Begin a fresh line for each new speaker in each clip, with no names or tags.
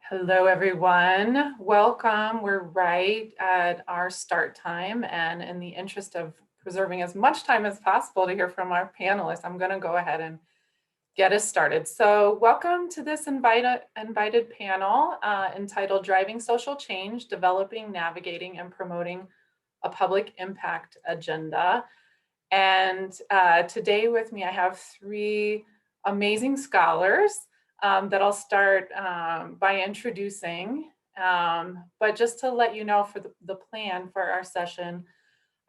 Hello, everyone. Welcome. We're right at our start time, and in the interest of preserving as much time as possible to hear from our panelists, I'm going to go ahead and get us started. So welcome to this invited panel entitled Driving Social Change, Developing, Navigating, and Promoting a Public Impact Agenda. And today with me, I have three amazing scholars that I'll start by introducing. But just to let you know for the plan for our session,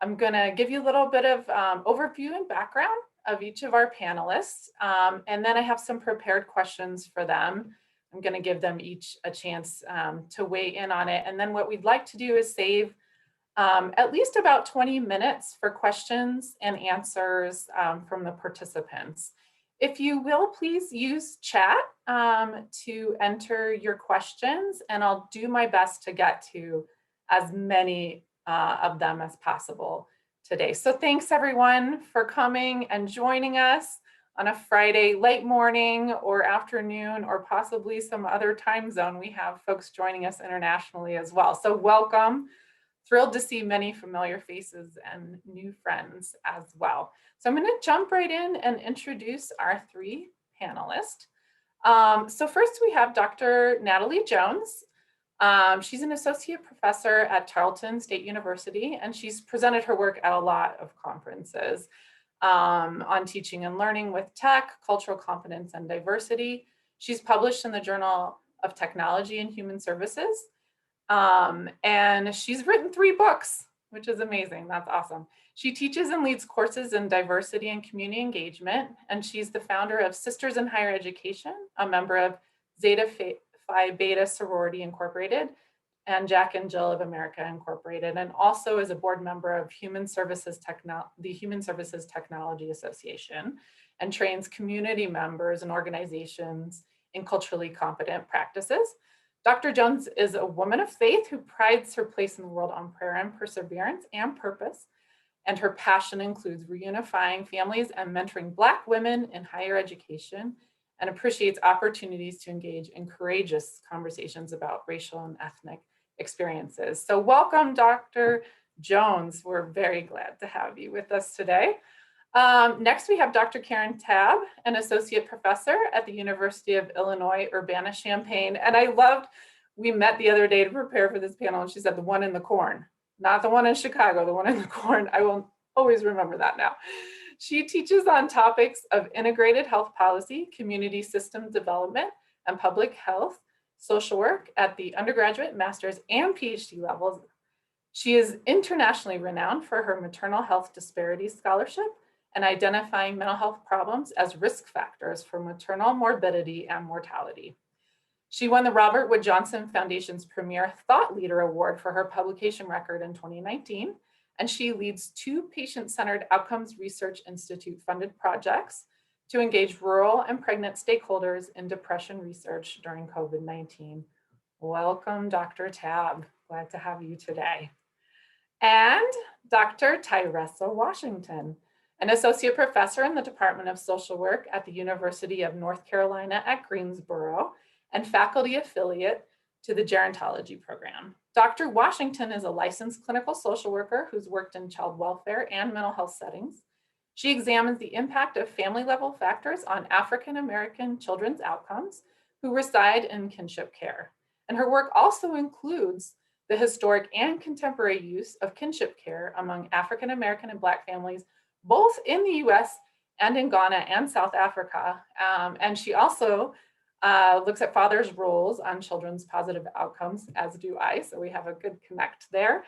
I'm gonna give you a little bit of overview and background of each of our panelists. And then I have some prepared questions for them. I'm gonna give them each a chance to weigh in on it. And then what we'd like to do is save at least about 20 minutes for questions and answers from the participants. If you will, please use chat to enter your questions, and I'll do my best to get to as many of them as possible today. So thanks everyone for coming and joining us on a Friday late morning or afternoon, or possibly some other time zone. We have folks joining us internationally as well. So welcome. Thrilled to see many familiar faces and new friends as well. So I'm going to jump right in and introduce our three panelists. So first we have Dr. Natalie Jones. She's an associate professor at Tarleton State University, and she's presented her work at a lot of conferences on teaching and learning with tech, cultural competence, and diversity. She's published in the Journal of Technology and Human Services. And she's written 3 books, which is amazing. That's awesome. She teaches and leads courses in diversity and community engagement, and she's the founder of Sisters in Higher Education, a member of Zeta Phi Beta Sorority Incorporated, and Jack and Jill of America Incorporated, and also is a board member of the Human Services Technology Association, and trains community members and organizations in culturally competent practices. Dr. Jones is a woman of faith who prides her place in the world on prayer and perseverance and purpose. And her passion includes reunifying families and mentoring Black women in higher education, and appreciates opportunities to engage in courageous conversations about racial and ethnic experiences. So welcome, Dr. Jones. We're very glad to have you with us today. Next, we have Dr. Karen Tabb, an associate professor at the University of Illinois, Urbana-Champaign. And I loved, we met the other day to prepare for this panel, and she said the one in the corn, not the one in Chicago, the one in the corn. I will always remember that now. She teaches on topics of integrated health policy, community system development, and public health, social work at the undergraduate, master's, and PhD levels. She is internationally renowned for her maternal health disparities scholarship and identifying mental health problems as risk factors for maternal morbidity and mortality. She won the Robert Wood Johnson Foundation's Premier Thought Leader Award for her publication record in 2019, and she leads 2 Patient-Centered Outcomes Research Institute funded projects to engage rural and pregnant stakeholders in depression research during COVID-19. Welcome, Dr. Tabb. Glad to have you today. And Dr. Tyreasa Washington, an associate professor in the Department of Social Work at the University of North Carolina at Greensboro, and faculty affiliate to the gerontology program. Dr. Washington is a licensed clinical social worker who's worked in child welfare and mental health settings. She examines the impact of family-level factors on African-American children's outcomes who reside in kinship care. And her work also includes the historic and contemporary use of kinship care among African-American and Black families, both in the US and in Ghana and South Africa. And she also looks at fathers' roles on children's positive outcomes, as do I, so we have a good connect there.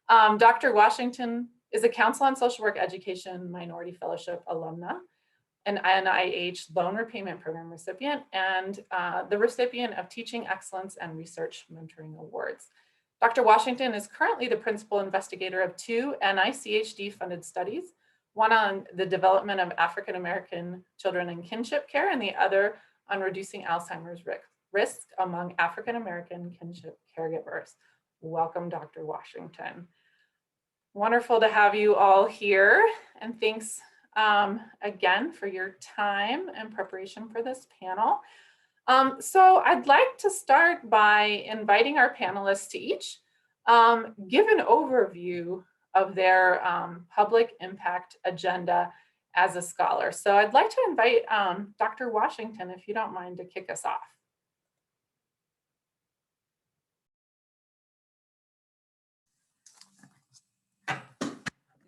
Dr. Washington is a Council on Social Work Education Minority Fellowship alumna, an NIH Loan Repayment Program recipient, and the recipient of Teaching Excellence and Research Mentoring Awards. Dr. Washington is currently the principal investigator of 2 NICHD funded studies, one on the development of African-American children in kinship care, and the other on reducing Alzheimer's risk among African-American kinship caregivers. Welcome, Dr. Washington. Wonderful to have you all here, and thanks again for your time and preparation for this panel. So I'd like to start by inviting our panelists to each give an overview of their public impact agenda as a scholar. So I'd like to invite Dr. Washington, if you don't mind, to kick us off.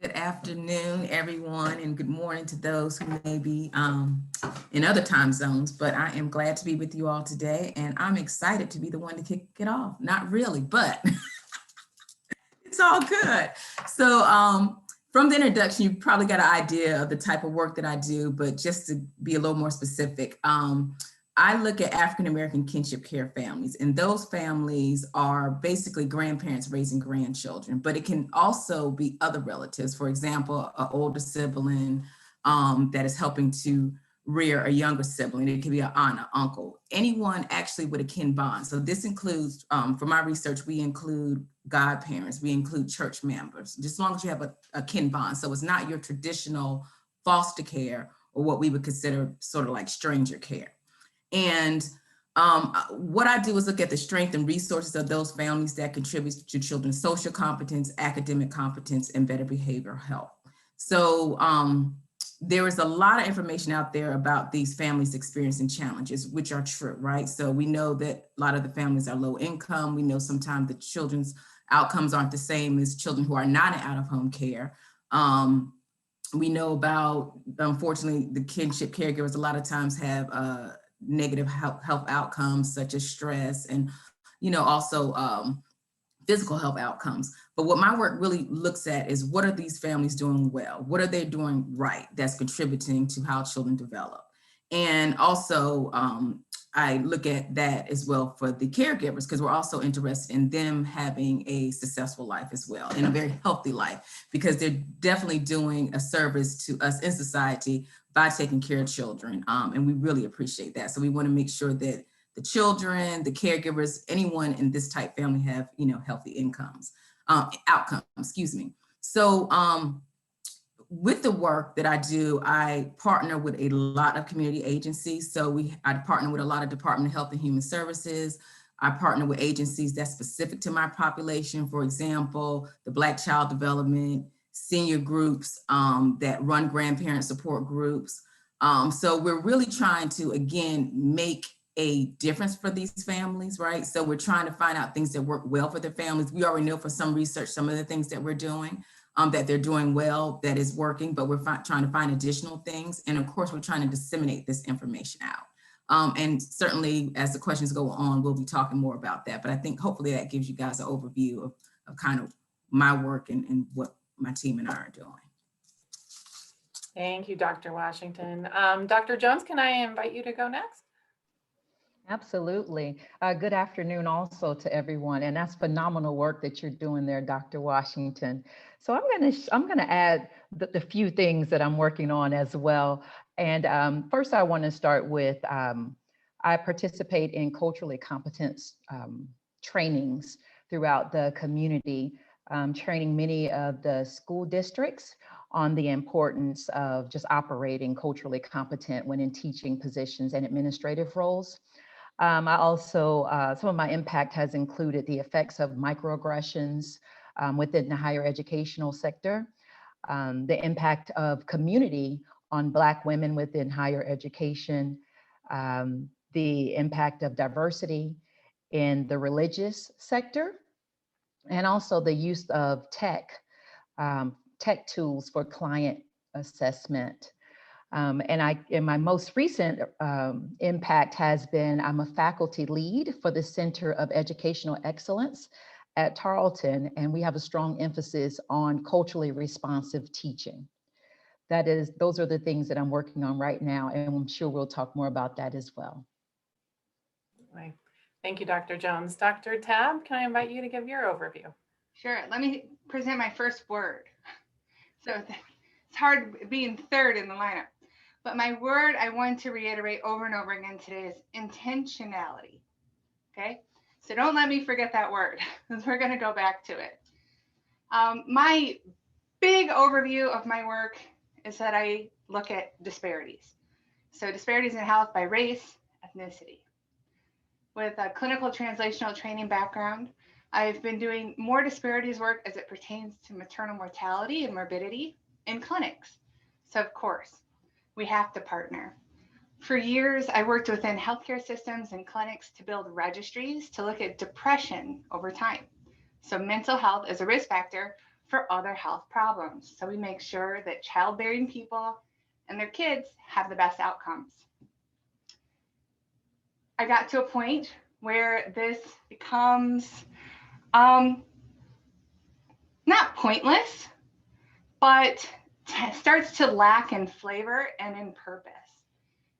Good afternoon, everyone, and good morning to those who may be in other time zones, but I am glad to be with you all today, and I'm excited to be the one to kick it off. Not really, but it's all good. So from the introduction, you probably got an idea of the type of work that I do, but just to be a little more specific, I look at African-American kinship care families, and those families are basically grandparents raising grandchildren, but it can also be other relatives. For example, an older sibling that is helping to rear a younger sibling. It could be an aunt, an uncle, anyone actually with a kin bond. So this includes, for my research, we include godparents, we include church members, just as long as you have a kin bond. So it's not your traditional foster care or what we would consider sort of like stranger care. And what I do is look at the strength and resources of those families that contribute to children's social competence, academic competence, and better behavioral health. So there is a lot of information out there about these families experiencing challenges, which are true, right? So we know that a lot of the families are low income. We know sometimes the children's outcomes aren't the same as children who are not in out-of-home care. We know about, unfortunately, the kinship caregivers a lot of times have negative health outcomes such as stress and, also physical health outcomes. But what my work really looks at is what are these families doing well? What are they doing right that's contributing to how children develop? And also, I look at that as well for the caregivers, because we're also interested in them having a successful life as well, and a very healthy life, because they're definitely doing a service to us in society by taking care of children. And we really appreciate that. So we want to make sure that the children, the caregivers, anyone in this type family have, healthy outcomes, excuse me. So with the work that I do, I partner with a lot of community agencies. So I partner with a lot of Department of Health and Human Services. I partner with agencies that's specific to my population. For example, the Black Child Development, senior groups that run grandparent support groups. So we're really trying to, again, make a difference for these families, right? So we're trying to find out things that work well for their families. We already know for some research, some of the things that we're doing, that they're doing well, that is working, but we're trying to find additional things. And of course, we're trying to disseminate this information out. And certainly as the questions go on, we'll be talking more about that. But I think hopefully that gives you guys an overview of kind of my work and what my team and I are doing.
Thank you, Dr. Washington. Dr. Jones, can I invite you to go next?
Absolutely. Good afternoon also to everyone. And that's phenomenal work that you're doing there, Dr. Washington. So I'm gonna add the few things that I'm working on as well. And first I wanna start with, I participate in culturally competence trainings throughout the community, training many of the school districts on the importance of just operating culturally competent when in teaching positions and administrative roles. I also, some of my impact has included the effects of microaggressions within the higher educational sector, the impact of community on Black women within higher education, the impact of diversity in the religious sector, and also the use of tech tools for client assessment. And my most recent impact has been, I'm a faculty lead for the Center of Educational Excellence at Tarleton, and we have a strong emphasis on culturally responsive teaching. Those are the things that I'm working on right now, and I'm sure we'll talk more about that as well.
Right. Thank you, Dr. Jones. Dr. Tabb, can I invite you to give your overview?
Sure. Let me present my first word. So it's hard being third in the lineup. But my word I want to reiterate over and over again today is intentionality. Okay? So don't let me forget that word, because we're going to go back to it. My big overview of my work is that I look at disparities. So disparities in health by race, ethnicity. With a clinical translational training background, I've been doing more disparities work as it pertains to maternal mortality and morbidity in clinics. So of course, we have to partner. For years, I worked within healthcare systems and clinics to build registries to look at depression over time. So mental health is a risk factor for other health problems. So we make sure that childbearing people and their kids have the best outcomes. I got to a point where this becomes not pointless, but starts to lack in flavor and in purpose.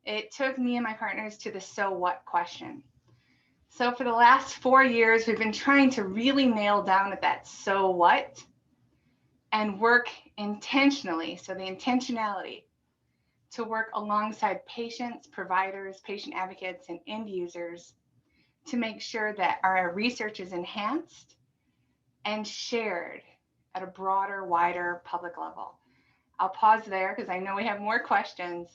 It took me and my partners to the so what question. So for the last 4 years, we've been trying to really nail down at that so what and work intentionally. So the intentionality to work alongside patients, providers, patient advocates, and end users to make sure that our research is enhanced and shared at a broader, wider public level. I'll pause there because I know we have more questions,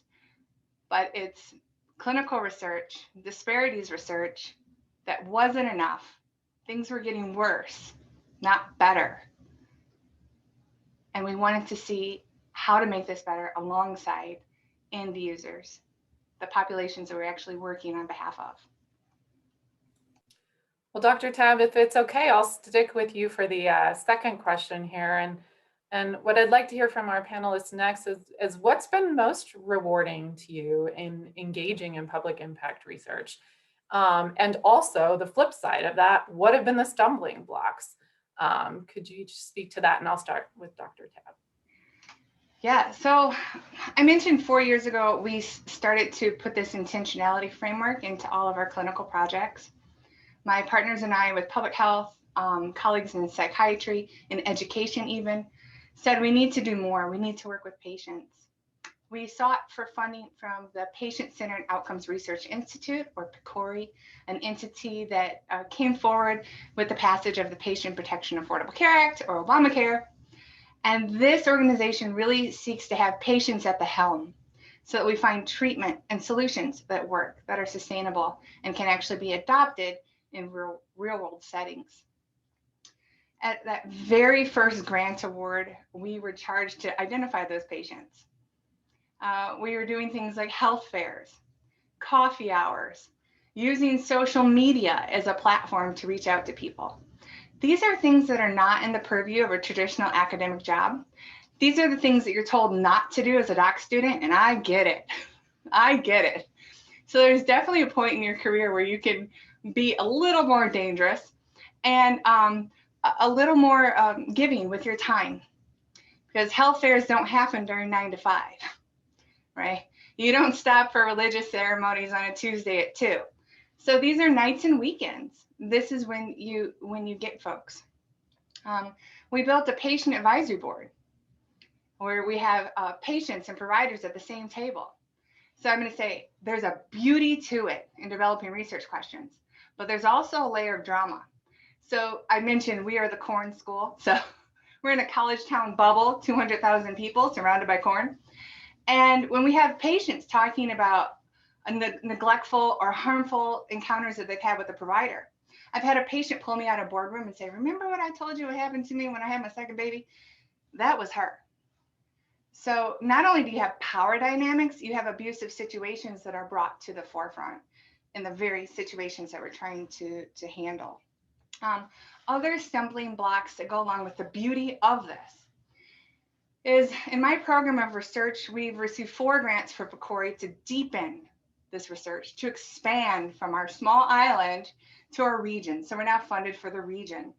but it's clinical research, disparities research that wasn't enough. Things were getting worse, not better. And we wanted to see how to make this better alongside end users, the populations that we're actually working on behalf of.
Well, Dr. Tabb, if it's okay, I'll stick with you for the second question here. And what I'd like to hear from our panelists next is what's been most rewarding to you in engaging in public impact research? And also the flip side of that, what have been the stumbling blocks? Could you just speak to that? And I'll start with Dr. Tabb.
Yeah, so I mentioned 4 years ago, we started to put this intentionality framework into all of our clinical projects. My partners and I with public health, colleagues in psychiatry, in education even, said we need to do more. We need to work with patients. We sought for funding from the Patient-Centered Outcomes Research Institute, or PCORI, an entity that came forward with the passage of the Patient Protection Affordable Care Act, or Obamacare. And this organization really seeks to have patients at the helm so that we find treatment and solutions that work, that are sustainable, and can actually be adopted in real world settings. At that very first grant award, we were charged to identify those patients. We were doing things like health fairs, coffee hours, using social media as a platform to reach out to people. These are things that are not in the purview of a traditional academic job. These are the things that you're told not to do as a doc student, and I get it. I get it. So there's definitely a point in your career where you can be a little more dangerous and a little more giving with your time, because health fairs don't happen during 9 to 5, right? You don't stop for religious ceremonies on a Tuesday at 2. So these are nights and weekends. This is when you get folks. We built a patient advisory board where we have patients and providers at the same table. So I'm going to say there's a beauty to it in developing research questions, but there's also a layer of drama. So I mentioned we are the corn school. So we're in a college town bubble, 200,000 people surrounded by corn. And when we have patients talking about neglectful or harmful encounters that they've had with a provider, I've had a patient pull me out of a boardroom and say, remember what I told you what happened to me when I had my second baby? That was her. So not only do you have power dynamics, you have abusive situations that are brought to the forefront in the very situations that we're trying to handle. Other stumbling blocks that go along with the beauty of this is in my program of research, we've received 4 grants for PCORI to deepen this research, to expand from our small island to our region. So we're now funded for the region.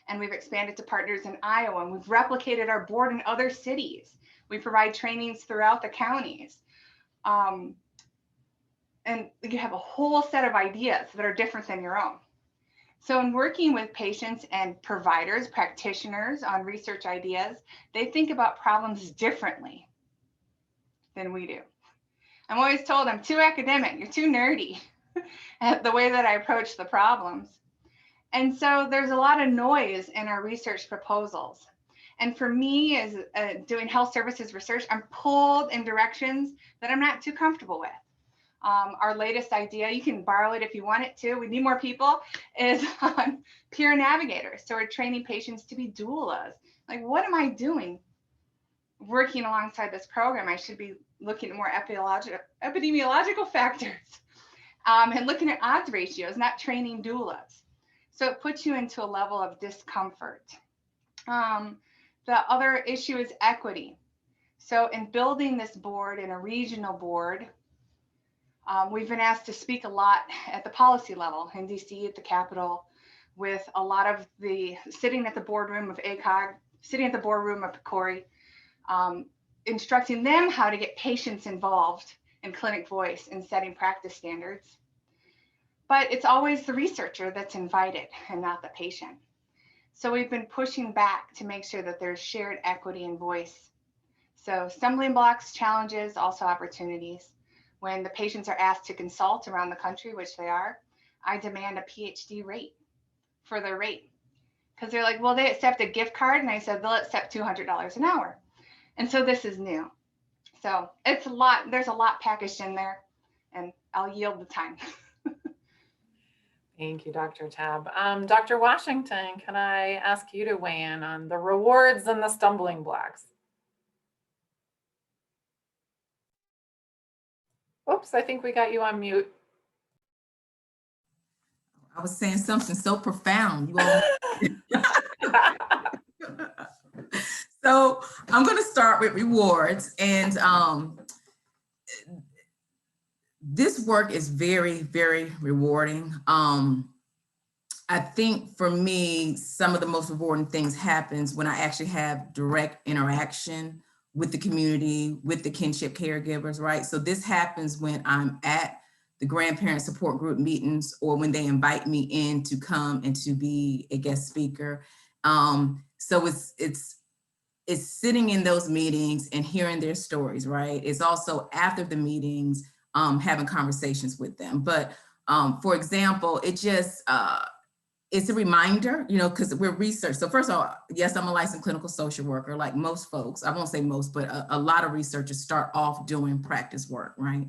And we've expanded to partners in Iowa, and we've replicated our board in other cities. We provide trainings throughout the counties. And you have a whole set of ideas that are different than your own. So in working with patients and providers, practitioners on research ideas, they think about problems differently than we do. I'm always told I'm too academic, you're too nerdy at the way that I approach the problems. And so there's a lot of noise in our research proposals. And for me, as doing health services research, I'm pulled in directions that I'm not too comfortable with. Our latest idea, you can borrow it if you want it to, we need more people, is on peer navigators. So we're training patients to be doulas. Like, what am I doing working alongside this program? I should be looking at more epidemiological factors and looking at odds ratios, not training doulas. So it puts you into a level of discomfort. The other issue is equity. So in building this board in a regional board, we've been asked to speak a lot at the policy level in DC, at the Capitol, with a lot of the sitting at the boardroom of ACOG, sitting at the boardroom of PCORI, instructing them how to get patients involved in clinic voice and setting practice standards. But it's always the researcher that's invited and not the patient. So we've been pushing back to make sure that there's shared equity and voice. So stumbling blocks, challenges, also opportunities. When the patients are asked to consult around the country, which they are, I demand a PhD rate for their rate. Because they're like, well, they accept a gift card. And I said, they'll accept $200 an hour. And so this is new. So it's a lot, there's a lot packaged in there, and I'll yield the time.
Thank you, Dr. Tabb. Dr. Washington, can I ask you to weigh in on the rewards and the stumbling blocks? Oops, I think we got you on mute.
I was saying something so profound. You all So I'm going to start with rewards, and this work is very, very rewarding. I think for me, some of the most rewarding things happens when I actually have direct interaction with the community, with the kinship caregivers, right? So this happens when I'm at the grandparent support group meetings, or when they invite me in to come and to be a guest speaker. So it's sitting in those meetings and hearing their stories, right? It's also after the meetings, having conversations with them. But for example, it just, it's a reminder, you know, because we're research. So first of all, yes, I'm a licensed clinical social worker, like most folks. I won't say most, but a lot of researchers start off doing practice work, right?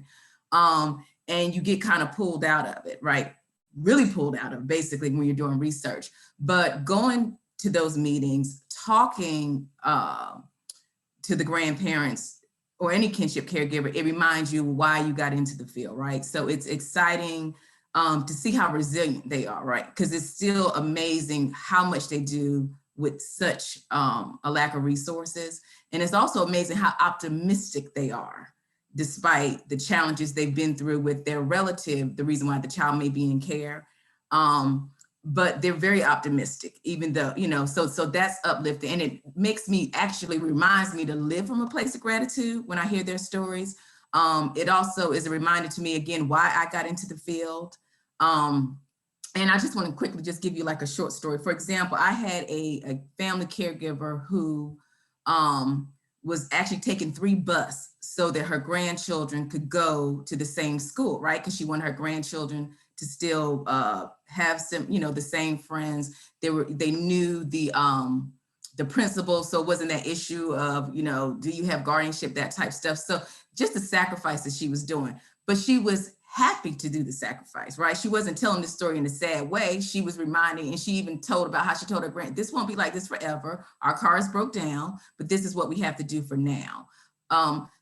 And you get kind of pulled out of it, right? Really pulled out of it, basically, when you're doing research. But going to those meetings, talking to the grandparents or any kinship caregiver, it reminds you why you got into the field, right? So it's exciting to see how resilient they are, right? Because it's still amazing how much they do with such a lack of resources. And it's also amazing how optimistic they are, despite the challenges they've been through with their relative, the reason why the child may be in care. But they're very optimistic, even though, you know, so that's uplifting. And it makes me, actually reminds me to live from a place of gratitude when I hear their stories. It also is a reminder to me, again, why I got into the field. And I just want to quickly just give you like a short story. For example, I had a family caregiver who was actually taking 3 buses so that her grandchildren could go to the same school, right? Because she wanted her grandchildren to still have some, you know, the same friends. They knew the principal, so it wasn't that issue of, you know, do you have guardianship, that type stuff. So just the sacrifice that she was doing, but she was happy to do the sacrifice, right? She wasn't telling the story in a sad way. She was reminding, and she even told about how she told her grand, this won't be like this forever. Our cars broke down, but this is what we have to do for now.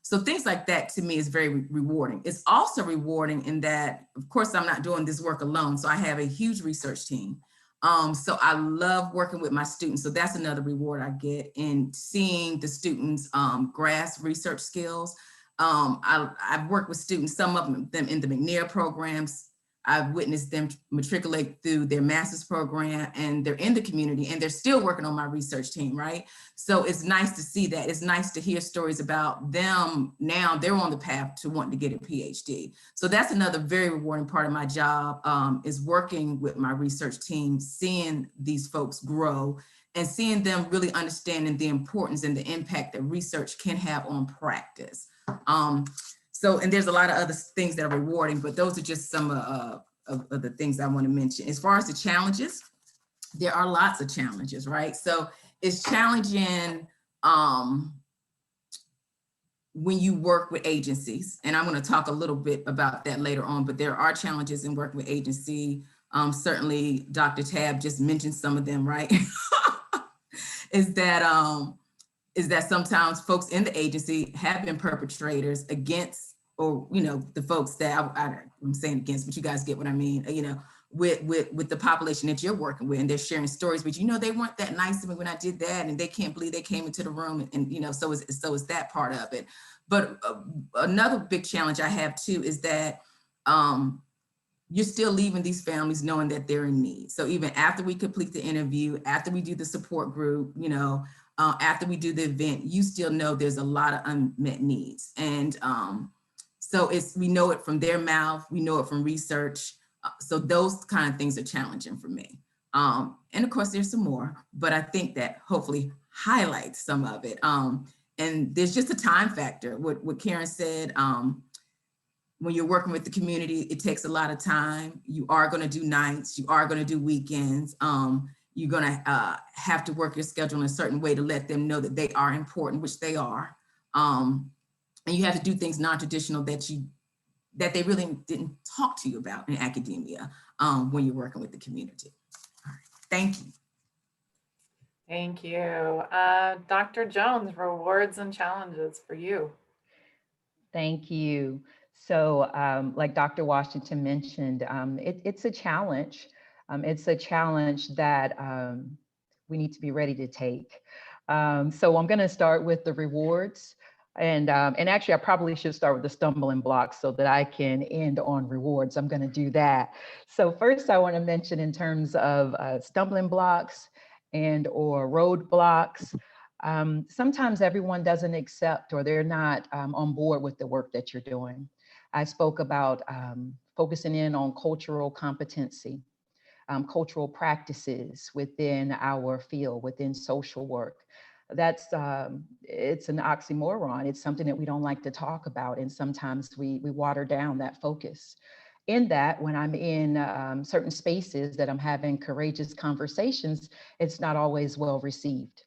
So things like that to me is very rewarding. It's also rewarding in that, of course, I'm not doing this work alone. So I have a huge research team. So I love working with my students. So that's another reward I get in seeing the students grasp research skills. I've worked with students, some of them in the McNair programs. I've witnessed them matriculate through their master's program, and they're in the community and they're still working on my research team, right? So it's nice to see that. It's nice to hear stories about them. Now they're on the path to wanting to get a PhD. So that's another very rewarding part of my job, is working with my research team, seeing these folks grow and seeing them really understanding the importance and the impact that research can have on practice. And there's a lot of other things that are rewarding, but those are just some of the things I want to mention. As far as the challenges, there are lots of challenges, right? So it's challenging when you work with agencies, and I'm going to talk a little bit about that later on, but there are challenges in working with agency. Certainly Dr. Tabb just mentioned some of them, right? is that sometimes folks in the agency have been perpetrators against, or, you know, the folks that I'm saying against, but you guys get what I mean, you know, with the population that you're working with, and they're sharing stories, but you know, they weren't that nice to me when I did that, and they can't believe they came into the room, and you know, so is that part of it. But another big challenge I have too is that you're still leaving these families knowing that they're in need. So even after we complete the interview, after we do the support group, you know, after we do the event, you still know there's a lot of unmet needs. And so we know it from their mouth, we know it from research. So those kind of things are challenging for me. And of course there's some more, but I think that hopefully highlights some of it. And there's just a time factor. What Karen said, when you're working with the community, it takes a lot of time. You are going to do nights, you are going to do weekends. You're going to have to work your schedule in a certain way to let them know that they are important, which they are. And you have to do things non-traditional that they really didn't talk to you about in academia when you're working with the community. All right. Thank you.
Thank you. Dr. Jones, rewards and challenges for you.
Thank you. So like Dr. Washington mentioned, it's a challenge. It's a challenge that we need to be ready to take. So I'm going to start with the rewards. And actually, I probably should start with the stumbling blocks so that I can end on rewards. I'm going to do that. So first, I want to mention in terms of stumbling blocks and or roadblocks. Sometimes everyone doesn't accept, or they're not on board with the work that you're doing. I spoke about focusing in on cultural competency, cultural practices within our field, within social work. It's an oxymoron. It's something that we don't like to talk about. And sometimes we water down that focus. In that, when I'm in certain spaces that I'm having courageous conversations, it's not always well received.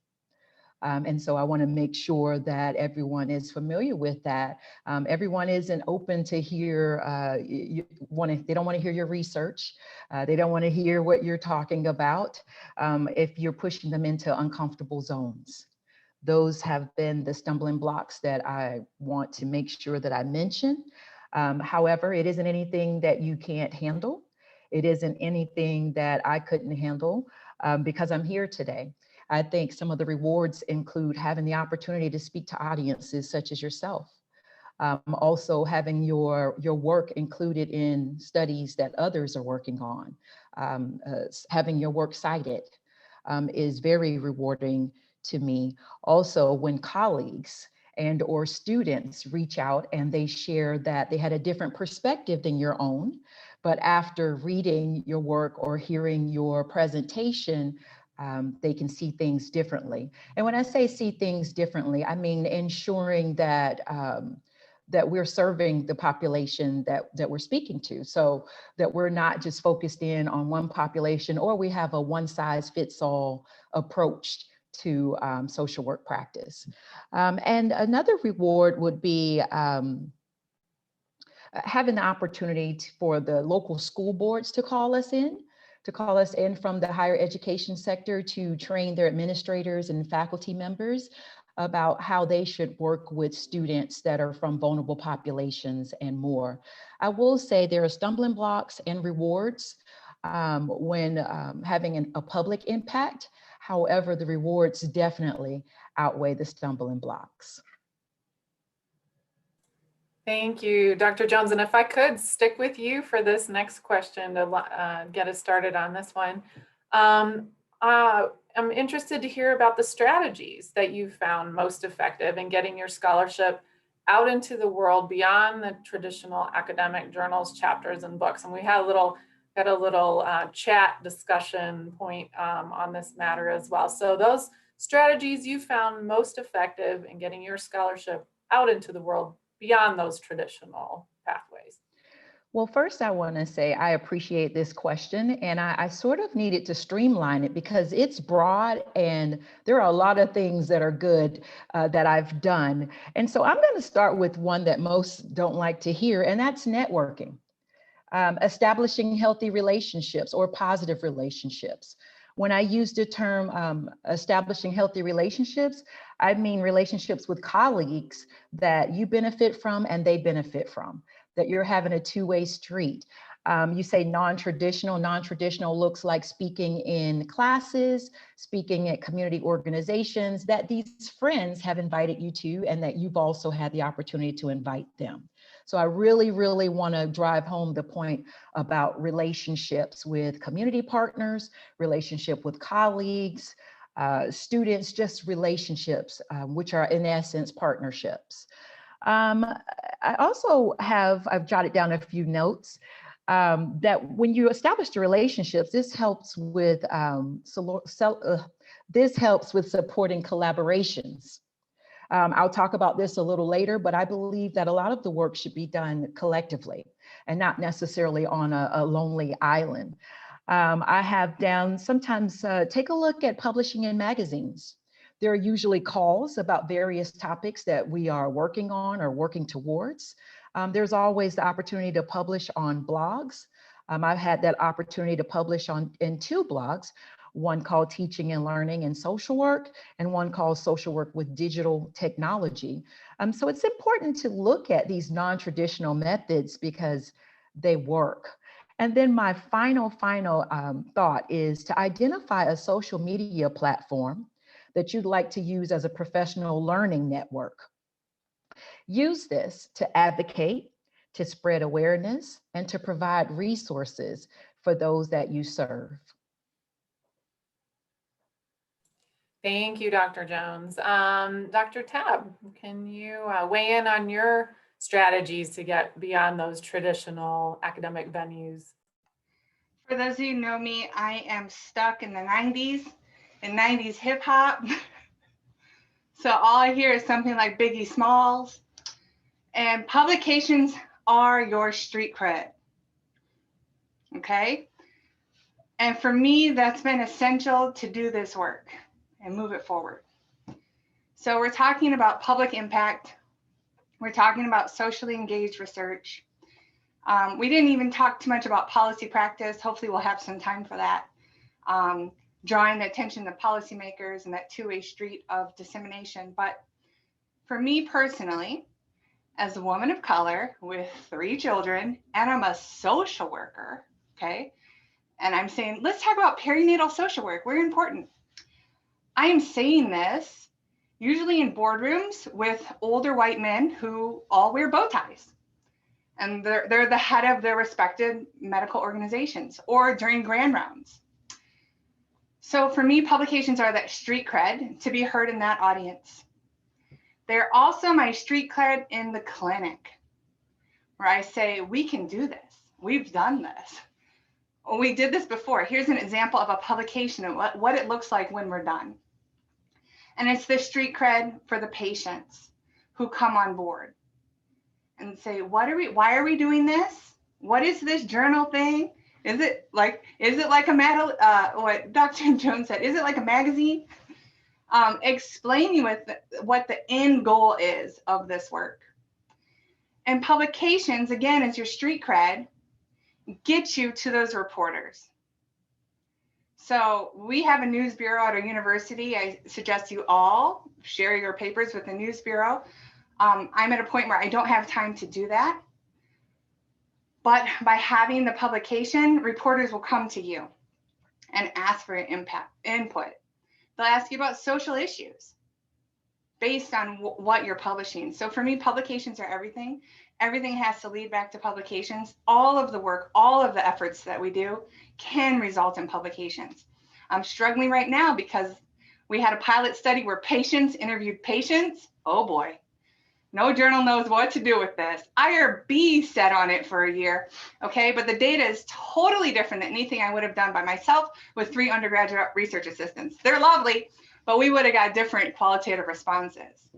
And so I want to make sure that everyone is familiar with that. Everyone isn't open to hear, they don't want to hear your research. They don't want to hear what you're talking about if you're pushing them into uncomfortable zones. Those have been the stumbling blocks that I want to make sure that I mention. However, it isn't anything that you can't handle. It isn't anything that I couldn't handle because I'm here today. I think some of the rewards include having the opportunity to speak to audiences such as yourself. Also having your work included in studies that others are working on. Having your work cited is very rewarding to me. Also, when colleagues and or students reach out and they share that they had a different perspective than your own, but after reading your work or hearing your presentation, they can see things differently. And when I say see things differently, I mean ensuring that that we're serving the population that we're speaking to, so that we're not just focused in on one population, or we have a one-size-fits-all approach to social work practice. And another reward would be having the opportunity for the local school boards to call us in from the higher education sector to train their administrators and faculty members about how they should work with students that are from vulnerable populations and more. I will say there are stumbling blocks and rewards when having a public impact. However, the rewards definitely outweigh the stumbling blocks.
Thank you, Dr. Jones. And if I could stick with you for this next question to get us started on this one. I'm interested to hear about the strategies that you found most effective in getting your scholarship out into the world beyond the traditional academic journals, chapters, and books. And we had a little chat discussion point on this matter as well. So those strategies you found most effective in getting your scholarship out into the world beyond those traditional pathways.
Well, first, I want to say I appreciate this question, and I sort of needed to streamline it because it's broad and there are a lot of things that are good that I've done. And so I'm going to start with one that most don't like to hear, and that's networking. Establishing healthy relationships or positive relationships. When I use the term establishing healthy relationships, I mean relationships with colleagues that you benefit from and they benefit from, that you're having a two-way street. You say non-traditional. Non-traditional looks like speaking in classes, speaking at community organizations that these friends have invited you to and that you've also had the opportunity to invite them. So I really, really want to drive home the point about relationships with community partners, relationship with colleagues, students, just relationships, which are in essence partnerships. I also I've jotted down a few notes that when you establish the relationships, this helps with supporting collaborations. I'll talk about this a little later, but I believe that a lot of the work should be done collectively and not necessarily on a lonely island. I have down sometimes take a look at publishing in magazines. There are usually calls about various topics that we are working on or working towards. There's always the opportunity to publish on blogs. I've had that opportunity to publish in 2 blogs, one called Teaching and Learning and Social Work, and one called Social Work with Digital Technology. So it's important to look at these non-traditional methods because they work. And then my final thought is to identify a social media platform that you'd like to use as a professional learning network. Use this to advocate, to spread awareness, and to provide resources for those that you serve.
Thank you, Dr. Jones. Dr. Tabb, can you weigh in on your strategies to get beyond those traditional academic venues?
For those of you who know me, I am stuck in the 90s and 90s hip hop. So all I hear is something like Biggie Smalls. And publications are your street cred. Okay? And for me, that's been essential to do this work and move it forward. So we're talking about public impact. We're talking about socially engaged research. We didn't even talk too much about policy practice. Hopefully we'll have some time for that. Drawing the attention to policymakers and that two-way street of dissemination. But for me personally, as a woman of color with 3 children, and I'm a social worker, okay? And I'm saying, let's talk about perinatal social work. We're important. I am saying this usually in boardrooms with older white men who all wear bow ties. And they're the head of their respected medical organizations or during grand rounds. So for me, publications are that street cred to be heard in that audience. They're also my street cred in the clinic, where I say, we can do this. We've done this. We did this before. Here's an example of a publication and what it looks like when we're done. And it's the street cred for the patients who come on board and say, why are we doing this? What is this journal thing? Is it like what Dr. Jones said, is it like a magazine? Explaining what the end goal is of this work. And publications, again, as your street cred, get you to those reporters. So we have a news bureau at our university. I suggest you all share your papers with the news bureau. I'm at a point where I don't have time to do that. But by having the publication, reporters will come to you and ask for input. They'll ask you about social issues based on what you're publishing. So for me, publications are everything. Everything has to lead back to publications. All of the work, all of the efforts that we do can result in publications. I'm struggling right now because we had a pilot study where patients interviewed patients. Oh boy, no journal knows what to do with this. IRB sat on it for a year, okay? But the data is totally different than anything I would have done by myself with 3 undergraduate research assistants. They're lovely, but we would have got different qualitative responses.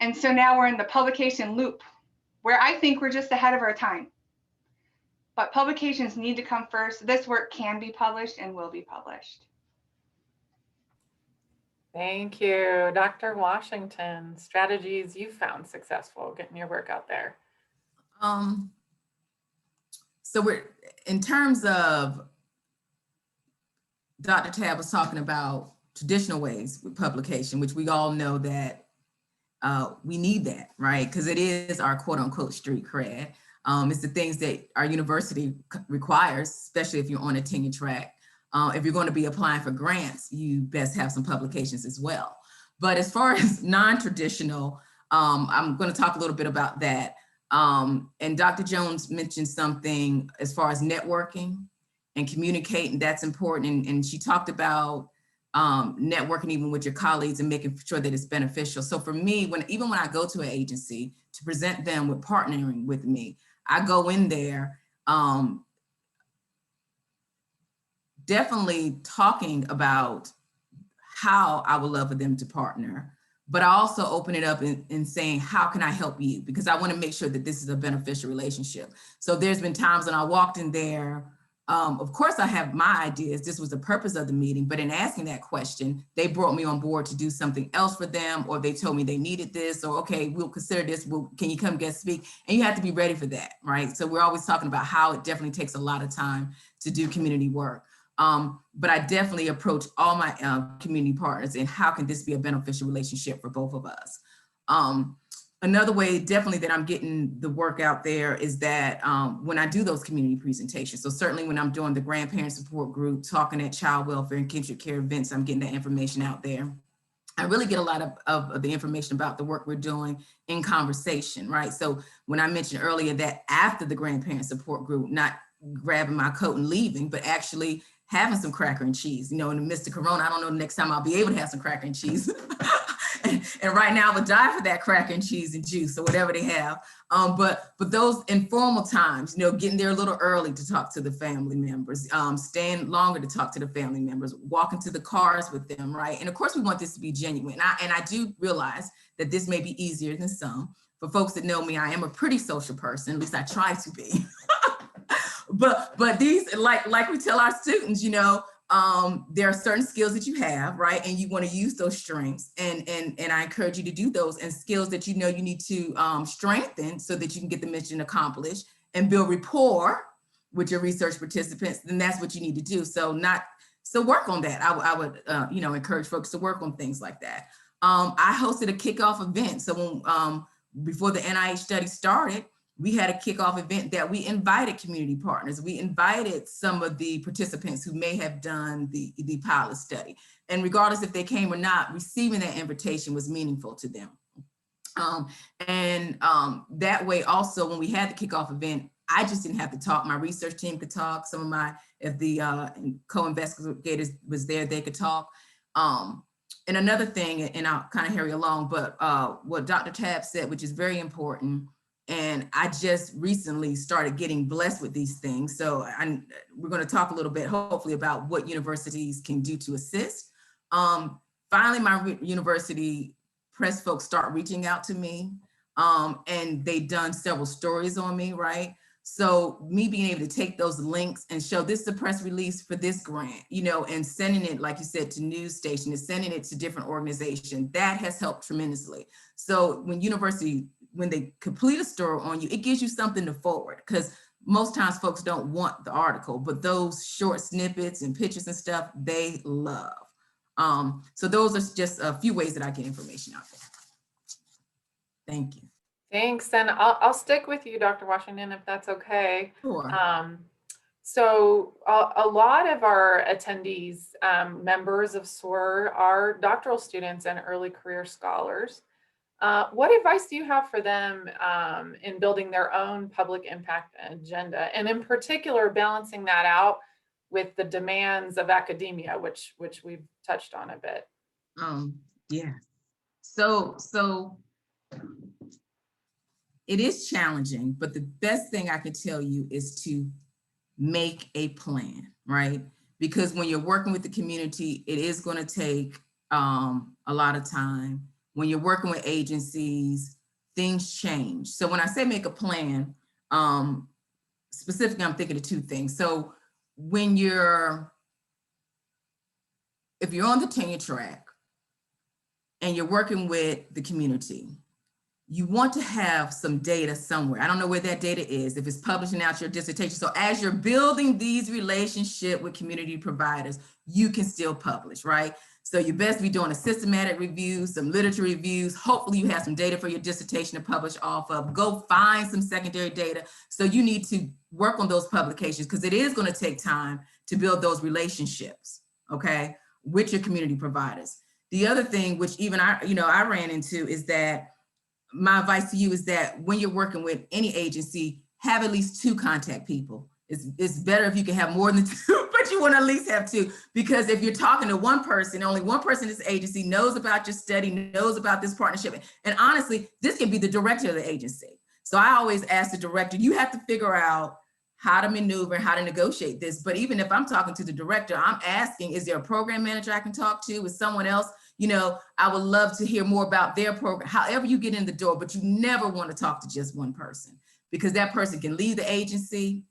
And so now we're in the publication loop where I think we're just ahead of our time. but publications need to come first. This work can be published and will be published.
Thank you. Dr. Washington, strategies you found successful getting your work out there.
So we're, in terms of, Dr. Tabb was talking about traditional ways with publication, which we all know that we need that, right? Because it is our quote unquote street cred. It's the things that our university requires, especially if you're on a tenure track. If you're going to be applying for grants, you best have some publications as well. But as far as non-traditional, I'm going to talk a little bit about that. And Dr. Jones mentioned something as far as networking and communicating, that's important. And she talked about networking even with your colleagues and making sure that it's beneficial. So for me, even when I go to an agency to present them with partnering with me, I go in there definitely talking about how I would love for them to partner, but I also open it up in saying, how can I help you? Because I want to make sure that this is a beneficial relationship. So there's been times when I walked in there, of course I have my ideas, this was the purpose of the meeting, but in asking that question, they brought me on board to do something else for them, or they told me they needed this, or okay, we'll consider this, can you come guest speak? And you have to be ready for that, right? So we're always talking about how it definitely takes a lot of time to do community work. But I definitely approach all my community partners and how can this be a beneficial relationship for both of us? Another way definitely that I'm getting the work out there is that when I do those community presentations, so certainly when I'm doing the grandparent support group, talking at child welfare and kinship care events, I'm getting that information out there. I really get a lot of the information about the work we're doing in conversation, right? So when I mentioned earlier that after the grandparent support group, not grabbing my coat and leaving, but actually having some cracker and cheese. You know, in the midst of Corona, I don't know the next time I'll be able to have some cracker and cheese. and right now I would die for that cracker and cheese and juice or whatever they have. But those informal times, you know, getting there a little early to talk to the family members, staying longer to talk to the family members, walking to the cars with them, right? And of course we want this to be genuine. And I do realize that this may be easier than some. For folks that know me, I am a pretty social person, at least I try to be. But these, like we tell our students, you know, there are certain skills that you have, right? And you want to use those strengths, and I encourage you to do those, and skills that you know you need to strengthen so that you can get the mission accomplished and build rapport with your research participants. Then that's what you need to do. So work on that. I would you know, encourage folks to work on things like that. I hosted a kickoff event. So when before the NIH study started, we had a kickoff event that we invited community partners. We invited some of the participants who may have done the pilot study. And regardless if they came or not, receiving that invitation was meaningful to them. That way also, when we had the kickoff event, I just didn't have to talk. My research team could talk. Some of my, if the co-investigators was there, they could talk. And another thing, and I'll kind of hurry along, but what Dr. Tabb said, which is very important, and I just recently started getting blessed with these things. So we're going to talk a little bit, hopefully, about what universities can do to assist. Finally, my university press folks start reaching out to me, and they've done several stories on me, right? So me being able to take those links and show this is a press release for this grant, you know, and sending it, like you said, to news stations, and sending it to different organizations, that has helped tremendously. So when they complete a story on you, it gives you something to forward, because most times folks don't want the article, but those short snippets and pictures and stuff, they love. So those are just a few ways that I get information out there. Thank you.
Thanks, and I'll stick with you, Dr. Washington, if that's okay.
Sure.
So a lot of our attendees, members of SOAR, are doctoral students and early career scholars. What advice do you have for them in building their own public impact agenda, and in particular balancing that out with the demands of academia, which we've touched on a bit?
Yeah. So it is challenging, but the best thing I can tell you is to make a plan, right? Because when you're working with the community, it is going to take a lot of time. When you're working with agencies, things change. So when I say make a plan, specifically, I'm thinking of two things. So if you're on the tenure track and you're working with the community, you want to have some data somewhere. I don't know where that data is, if it's publishing out your dissertation. So as you're building these relationships with community providers, you can still publish, right? So you best be doing a systematic review, some literature reviews. Hopefully you have some data for your dissertation to publish off of. Go find some secondary data. So you need to work on those publications because it is going to take time to build those relationships, okay, with your community providers. The other thing, which even I ran into, is that my advice to you is that when you're working with any agency, have at least 2 contact people. It's better if you can have more than 2, but you want to at least have 2, because if you're talking to one person, only one person in this agency knows about your study, knows about this partnership. And honestly, this can be the director of the agency. So I always ask the director, you have to figure out how to maneuver, how to negotiate this. But even if I'm talking to the director, I'm asking, is there a program manager I can talk to? Is someone else? I would love to hear more about their program, however you get in the door, but you never want to talk to just one person, because that person can leave the agency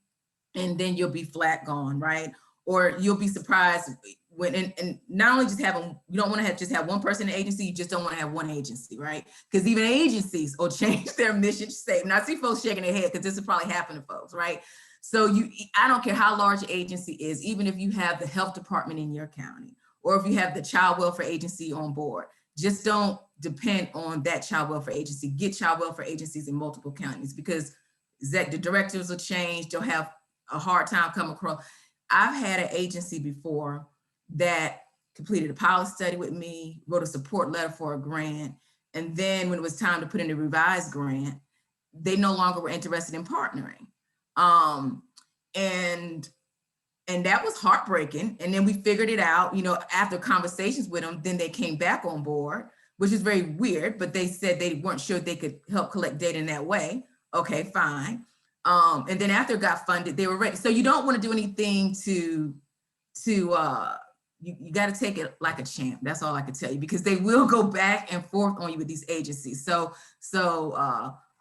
and then you'll be flat gone, right? Or you'll be surprised when, and not only just having, you don't want to just have one person in the agency, you just don't want to have one agency, right? Because even agencies will change their mission statement. I see folks shaking their head because this will probably happen to folks, right? So I don't care how large your agency is, even if you have the health department in your county, or if you have the child welfare agency on board, just don't depend on that child welfare agency. Get child welfare agencies in multiple counties, because the directors will change. They'll have a hard time coming across. I've had an agency before that completed a pilot study with me, wrote a support letter for a grant. And then when it was time to put in a revised grant, they no longer were interested in partnering. And that was heartbreaking. And then we figured it out, after conversations with them, then they came back on board, which is very weird, but they said they weren't sure they could help collect data in that way. Okay, fine. And then after it got funded, they were ready. So you don't want to do anything you got to take it like a champ. That's all I can tell you, because they will go back and forth on you with these agencies. So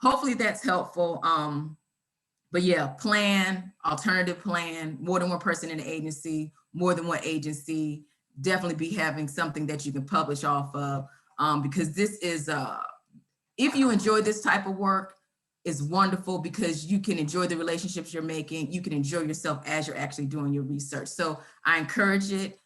hopefully that's helpful. But yeah, alternative plan, more than one person in the agency, more than one agency, definitely be having something that you can publish off of, because this is, if you enjoy this type of work, it's wonderful, because you can enjoy the relationships you're making, you can enjoy yourself as you're actually doing your research. So I encourage it,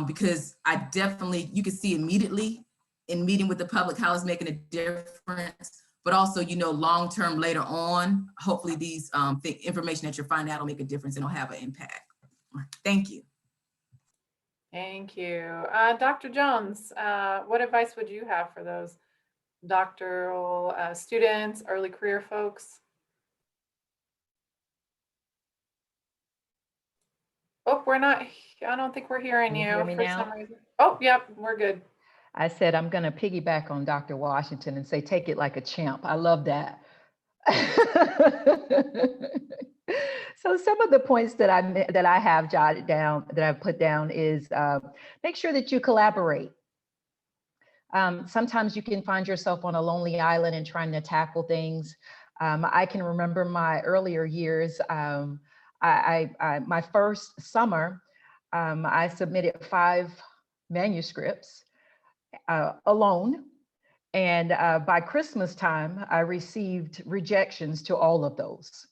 because you can see immediately in meeting with the public how it's making a difference. But also, long-term later on, hopefully these information that you're finding out will make a difference and will have an impact. Thank you.
Thank you. Dr. Jones, what advice would you have for those doctoral students, early career folks? Oh, I don't think we're hearing you
hear me
for
now?
some reason. Oh, yep, we're good.
I said, I'm going to piggyback on Dr. Washington and say, take it like a champ. I love that. So some of the points that I have jotted down, that I've put down, is make sure that you collaborate. Sometimes you can find yourself on a lonely island and trying to tackle things. I can remember my earlier years. My first summer, I submitted 5 manuscripts alone. And by Christmas time, I received rejections to all of those.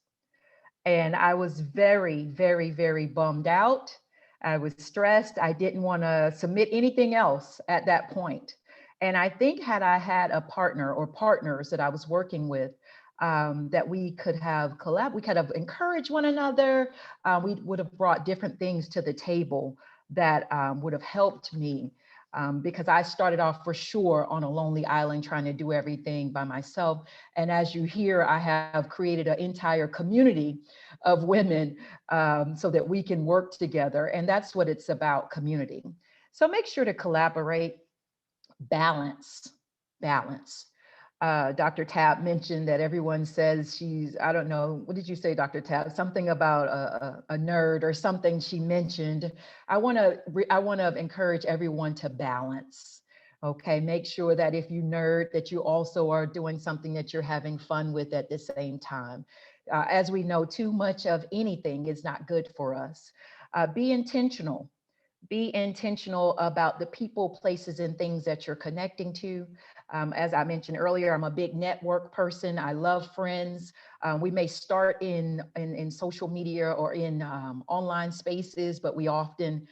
And I was very, very, very bummed out. I was stressed. I didn't want to submit anything else at that point. And I think had I had a partner or partners that I was working with, that we could have we could have encouraged one another. We would have brought different things to the table that would have helped me. Because I started off for sure on a lonely island trying to do everything by myself. And as you hear, I have created an entire community of women so that we can work together. And that's what it's about, community. So make sure to collaborate, balance. Dr. Tabb mentioned that everyone says she's, I don't know, what did you say, Dr. Tabb? Something about a nerd or something she mentioned. I want to encourage everyone to balance, Okay, make sure that if you nerd, that you also are doing something that you're having fun with at the same time. As we know, too much of anything is not good for us. Be intentional. Be intentional about the people, places, and things that you're connecting to. As I mentioned earlier, I'm a big network person. I love friends. We may start in social media or in online spaces, but we often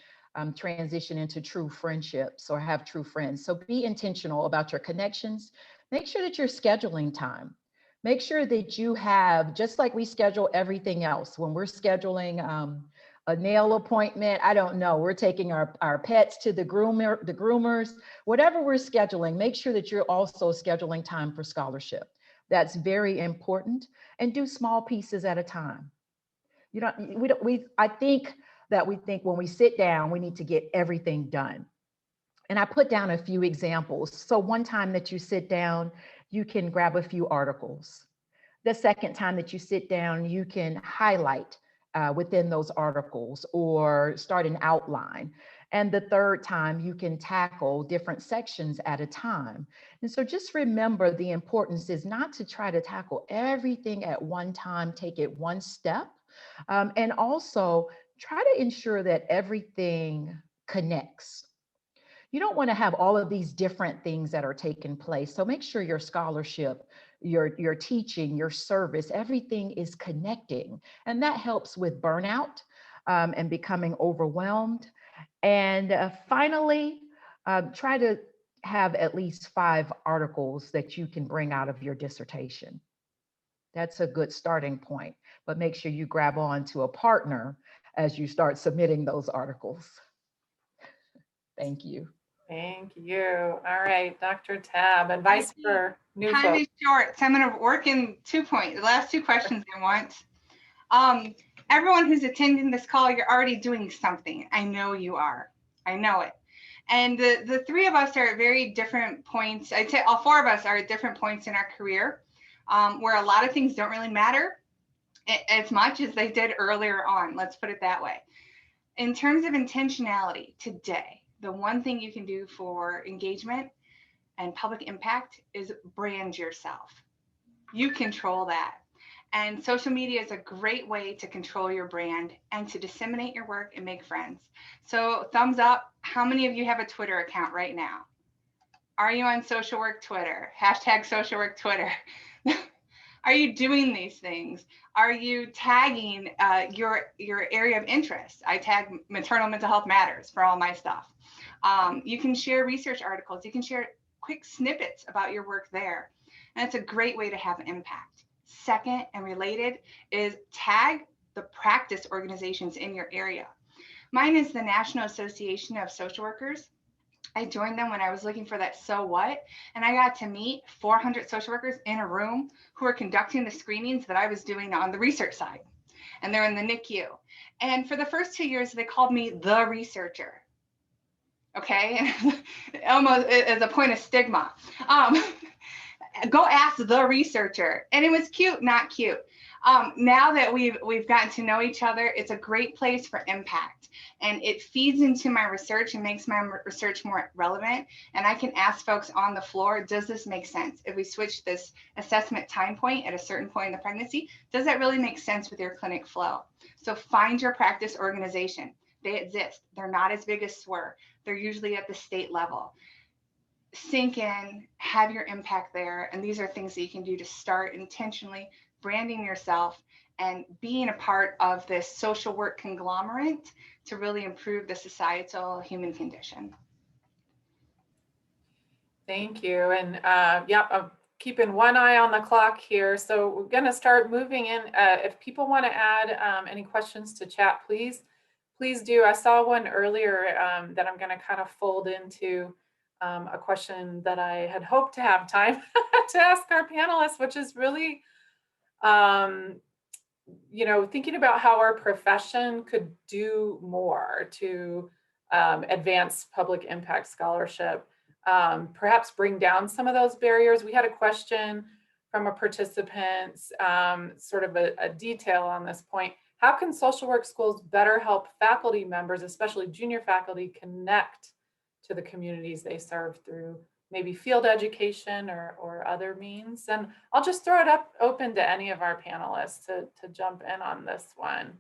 transition into true friendships or have true friends. So be intentional about your connections. Make sure that you're scheduling time. Make sure that you have, just like we schedule everything else, when we're scheduling a nail appointment, I don't know, we're taking our pets to the groomers, whatever we're scheduling, make sure that you're also scheduling time for scholarship. That's very important, and do small pieces at a time. I think that we think when we sit down, we need to get everything done. And I put down a few examples. So one time that you sit down, you can grab a few articles. The second time that you sit down, you can highlight within those articles or start an outline. And the third time, you can tackle different sections at a time. And so just remember, the importance is not to try to tackle everything at one time, take it one step. And also try to ensure that everything connects. You don't want to have all of these different things that are taking place. So make sure your scholarship, your teaching, your service, everything is connecting. And that helps with burnout and becoming overwhelmed. And finally, try to have at least 5 articles that you can bring out of your dissertation. That's a good starting point, but make sure you grab on to a partner as you start submitting those articles. Thank you.
Thank you. All right, Dr. Tabb, advice for new
Time
folks.
is short, so I'm going to work in 2 points, the last 2 questions I want. Everyone who's attending this call, you're already doing something. I know you are. I know it. And the 3 of us are at very different points. I'd say all 4 of us are at different points in our career where a lot of things don't really matter as much as they did earlier on. Let's put it that way. In terms of intentionality today, the one thing you can do for engagement and public impact is brand yourself. You control that. And social media is a great way to control your brand and to disseminate your work and make friends. So thumbs up. How many of you have a Twitter account right now? Are you on Social Work Twitter? Hashtag Social Work Twitter. Are you doing these things? Are you tagging your area of interest? I tag Maternal Mental Health Matters for all my stuff. You can share research articles. You can share quick snippets about your work there. And it's a great way to have impact. Second and related is tag the practice organizations in your area. Mine is the National Association of Social Workers. I joined them when I was looking for that so what, and I got to meet 400 social workers in a room who were conducting the screenings that I was doing on the research side. And they're in the NICU. And for the first 2 years, they called me the researcher. Okay, almost as a point of stigma. Go ask the researcher. And it was cute, not cute. Now that we've gotten to know each other, it's a great place for impact. And it feeds into my research and makes my research more relevant. And I can ask folks on the floor, does this make sense? If we switch this assessment time point at a certain point in the pregnancy, does that really make sense with your clinic flow? So find your practice organization. They exist. They're not as big as SWR. They're usually at the state level. Sink in, have your impact there. And these are things that you can do to start intentionally branding yourself and being a part of this social work conglomerate to really improve the societal human condition.
Thank you. And I'm keeping one eye on the clock here. So we're going to start moving in. If people want to add any questions to chat, please do. I saw one earlier that I'm going to kind of fold into a question that I had hoped to have time to ask our panelists, which is really, thinking about how our profession could do more to advance public impact scholarship, perhaps bring down some of those barriers. We had a question from a participant, sort of a detail on this point. How can social work schools better help faculty members, especially junior faculty, connect to the communities they serve through maybe field education or other means. And I'll just throw it up open to any of our panelists to jump in on this one.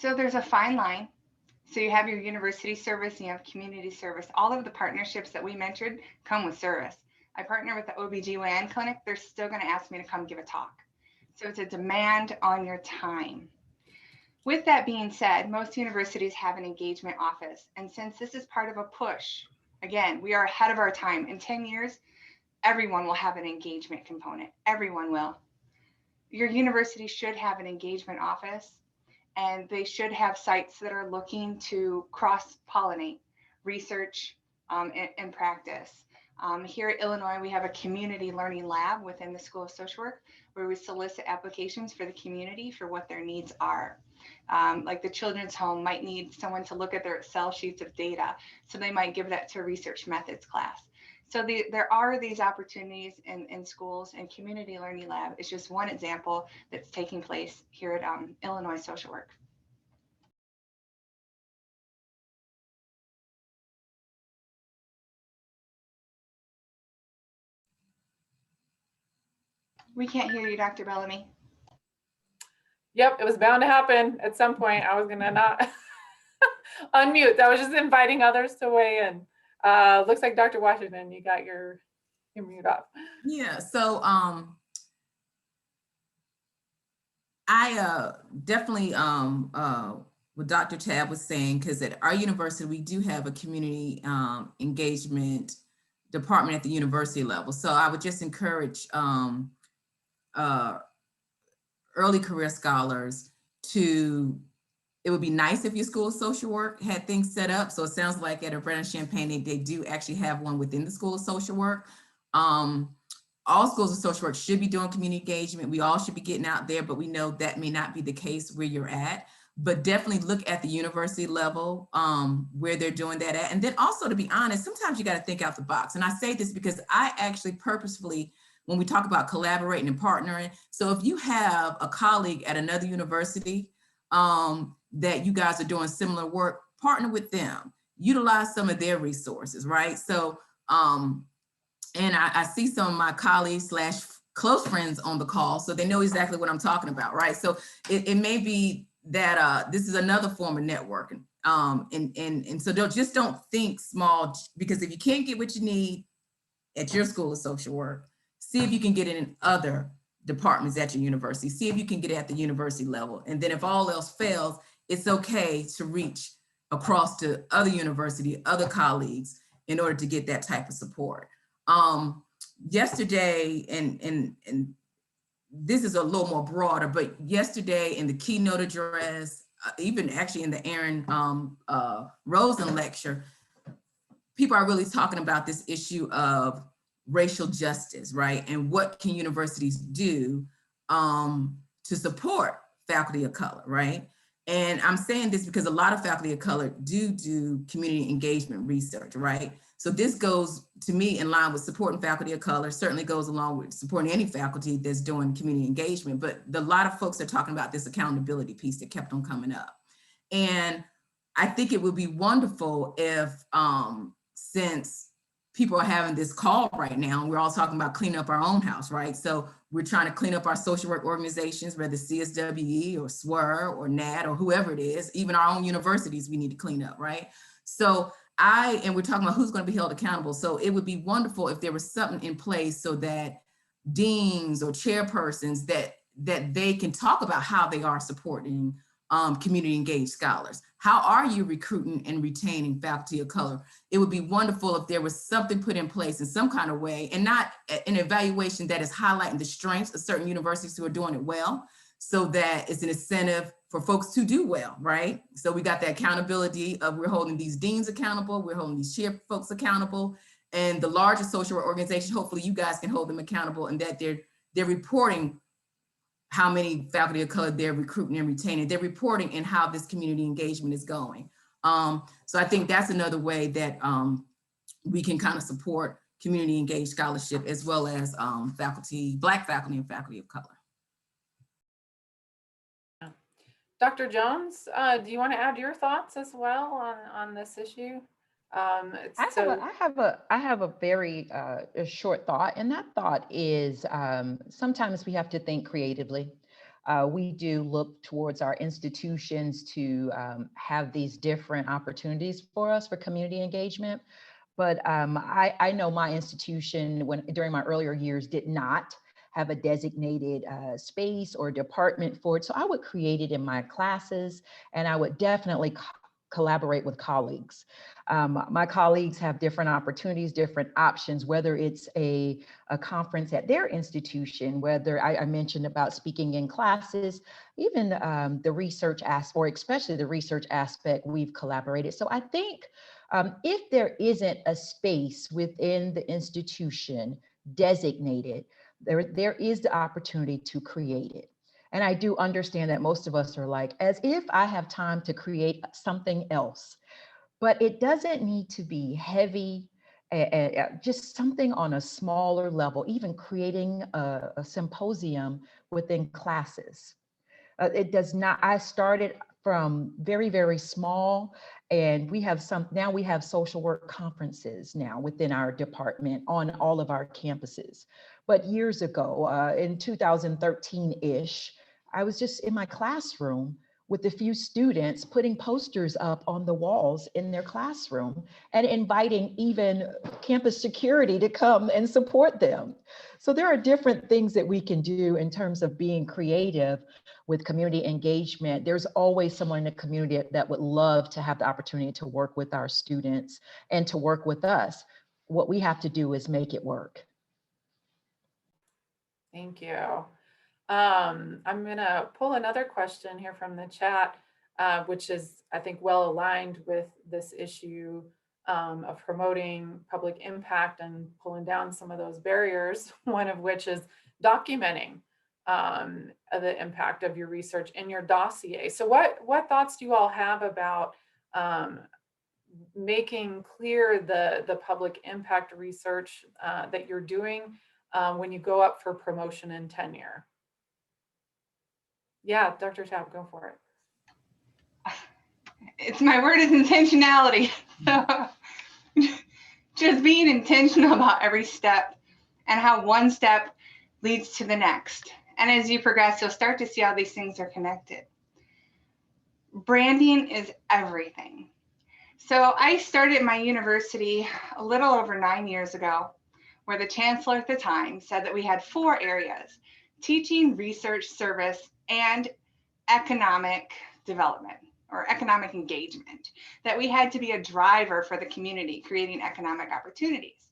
So there's a fine line. So you have your university service and you have community service. All of the partnerships that we mentored come with service. I partner with the OBGYN clinic. They're still going to ask me to come give a talk. So it's a demand on your time. With that being said, most universities have an engagement office. And since this is part of a push, again, we are ahead of our time. In 10 years, everyone will have an engagement component. Everyone will. Your university should have an engagement office, and they should have sites that are looking to cross-pollinate research and practice. Here at Illinois, we have a community learning lab within the School of Social Work where we solicit applications for the community for what their needs are. Like the children's home might need someone to look at their Excel sheets of data, so they might give that to a research methods class. So there are these opportunities in schools, and Community Learning Lab is just one example that's taking place here at Illinois Social Work. We can't hear you, Dr. Bellamy.
Yep, it was bound to happen at some point. I was gonna not unmute. I was just inviting others to weigh in. Looks like Dr. Washington, you got your mute off.
Yeah, so I definitely what Dr. Tabb was saying, because at our university, we do have a community engagement department at the university level. So I would just encourage early career scholars to, it would be nice if your School of Social Work had things set up. So it sounds like at Urbana-Champaign, they do actually have one within the School of Social Work. All schools of social work should be doing community engagement. We all should be getting out there, but we know that may not be the case where you're at. But definitely look at the university level where they're doing that at. And then also, to be honest, sometimes you got to think out the box. And I say this because I actually purposefully, when we talk about collaborating and partnering, so if you have a colleague at another university that you guys are doing similar work, partner with them, utilize some of their resources, right? So, and I see some of my colleagues / close friends on the call, so they know exactly what I'm talking about, right? So it may be that this is another form of networking. And so don't think small, because if you can't get what you need at your School of Social Work, see if you can get it in other departments at your university. See if you can get it at the university level. And then if all else fails, it's okay to reach across to other university, other colleagues in order to get that type of support. Yesterday, and this is a little more broader, but yesterday in the keynote address, even actually in the Aaron Rosen lecture, people are really talking about this issue of racial justice, right? And what can universities do to support faculty of color, right? And I'm saying this because a lot of faculty of color do community engagement research, right? So this goes, to me, in line with supporting faculty of color, certainly goes along with supporting any faculty that's doing community engagement, but a lot of folks are talking about this accountability piece that kept on coming up. And I think it would be wonderful if, since people are having this call right now, and we're all talking about cleaning up our own house, right? So we're trying to clean up our social work organizations, whether CSWE or SWR or NAT or whoever it is, even our own universities we need to clean up, right? So and we're talking about who's going to be held accountable. So it would be wonderful if there was something in place so that deans or chairpersons that they can talk about how they are supporting community engaged scholars. How are you recruiting and retaining faculty of color? It would be wonderful if there was something put in place in some kind of way, and not an evaluation that is highlighting the strengths of certain universities who are doing it well, so that it's an incentive for folks to do well, right? So we got the accountability of, we're holding these deans accountable, we're holding these chair folks accountable, and the larger social work organization, hopefully you guys can hold them accountable, and that they're reporting how many faculty of color they're recruiting and retaining. They're reporting and how this community engagement is going. So I think that's another way that we can kind of support community engaged scholarship, as well as faculty, Black faculty and faculty of color.
Dr. Jones, do you want to add your thoughts as well on this issue?
I have a very a short thought, and that thought is sometimes we have to think creatively. We do look towards our institutions to have these different opportunities for us for community engagement. But I know my institution, during my earlier years, did not have a designated space or department for it. So I would create it in my classes, and I would definitely collaborate with colleagues. My colleagues have different opportunities, different options, whether it's a conference at their institution, whether I mentioned about speaking in classes, even the research aspect, or especially the research aspect, we've collaborated. So I think if there isn't a space within the institution designated, there is the opportunity to create it. And I do understand that most of us are like, as if I have time to create something else, but it doesn't need to be heavy, just something on a smaller level, even creating a symposium within classes. It does not, I started from very, very small, and now we have social work conferences now within our department on all of our campuses. But years ago, in 2013-ish, I was just in my classroom with a few students putting posters up on the walls in their classroom and inviting even campus security to come and support them. So there are different things that we can do in terms of being creative with community engagement. There's always someone in the community that would love to have the opportunity to work with our students and to work with us. What we have to do is make it work.
Thank you. I'm going to pull another question here from the chat, which is, I think, well aligned with this issue of promoting public impact and pulling down some of those barriers, one of which is documenting the impact of your research in your dossier. So what thoughts do you all have about making clear the public impact research that you're doing when you go up for promotion and tenure? Yeah, Dr. Tabb, go for it.
It's my word is intentionality. Just being intentional about every step and how one step leads to the next. And as you progress, you'll start to see how these things are connected. Branding is everything. So I started my university a little over 9 years ago, where the chancellor at the time said that we had 4 areas: teaching, research, service, and economic development or economic engagement, that we had to be a driver for the community, creating economic opportunities.